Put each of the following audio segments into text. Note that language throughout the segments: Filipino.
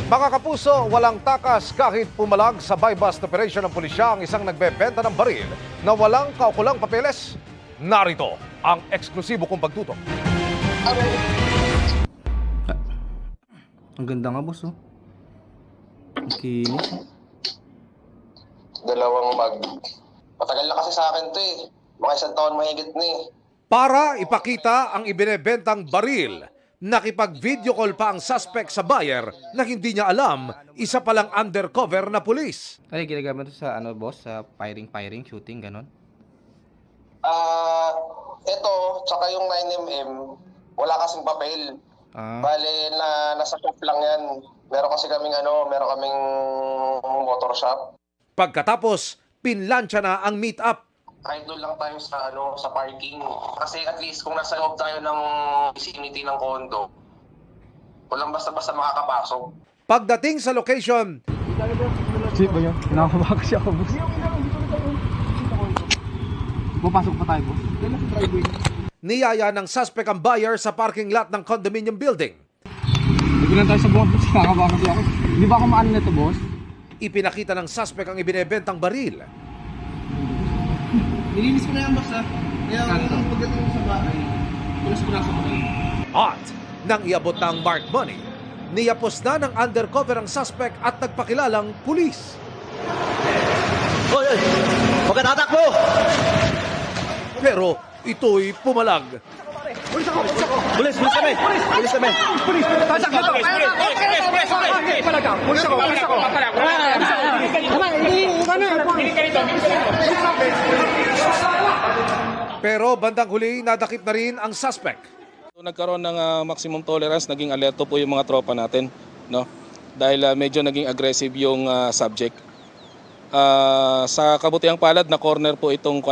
Mga kapuso, walang takas kahit pumalag sa buy-bust operation ng pulisya ang isang nagbebenta ng baril na walang kaukulang papeles. Narito ang eksklusibo kong pagtutok. Ang ganda nga, boss, oh. Ang kinis, oh. Dalawang mag. Matagal na kasi sa akin to eh. Mga 1 taon mahigit na eh. Para ipakita ang ibinebentang baril, nakipag-video call pa ang suspect sa buyer na hindi niya alam isa palang undercover na pulis. Ay, ginagamit to sa, boss? Sa firing, shooting, ganon? Ito, tsaka yung 9mm, wala kasing papel. Bale, nasa shop lang yan. Meron kaming motor shop. Pagkatapos, pinlansya na ang meet-up. Kahit doon lang tayo sa parking. Kasi at least kung nasa loob tayo ng vicinity ng condo, walang basta-basta makakapasok. Pagdating sa location, Si ba yun? Nakakabaka siya ako, boss. Papasok pa tayo, boss. niyaya ng suspect ang buyer sa parking lot ng condominium building. Hindi lang tayo sa buwan, boss. Nakakabaka siya ako. Hindi ba ako maano na ito, boss? Ipinakita ng suspect ang ibinebentang baril. Nilinis ko na yan, boss, ha? Kaya pagdating ko sa bahay, punas-punas ako kayo. At nang iabot ng marked money, niyapos na ng undercover ang suspect at nagpakilalang pulis. Hoy! Huwag ka tatakbo! Pero ito'y pumalag. Pulis kami! Pulis kami! Tasak dito! Pulis ako! Pero bandang huli, nadakip na rin ang suspect. Nagkaroon ng maximum tolerance, naging alerto po yung mga tropa natin, no? Dahil medyo naging aggressive yung subject. Sa kabutihang palad, na corner po itong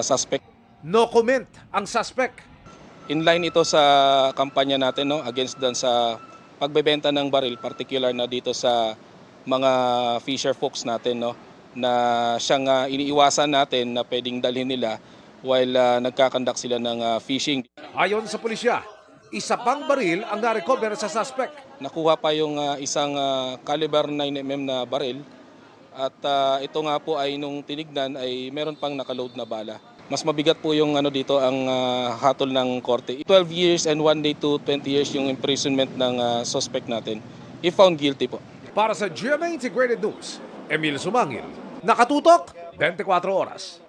suspect. No comment ang suspect. Inline ito sa kampanya natin, no, against dun sa pagbebenta ng baril, particular na dito sa mga fisher folks natin, no, na siyang iniiwasan natin na pwedeng dalhin nila while nagkakandak sila ng fishing. Ayon sa pulisya, isa pang baril ang na-recover sa suspect. Nakuha pa yung isang caliber 9mm na baril at ito nga po ay nung tinignan ay meron pang nakaload na bala. Mas mabigat po yung dito ang hatol ng korte. 12 years and 1 day to 20 years yung imprisonment ng suspect natin. If found guilty po. Para sa GMA Integrated News, Emil Sumangil, nakatutok 24 oras.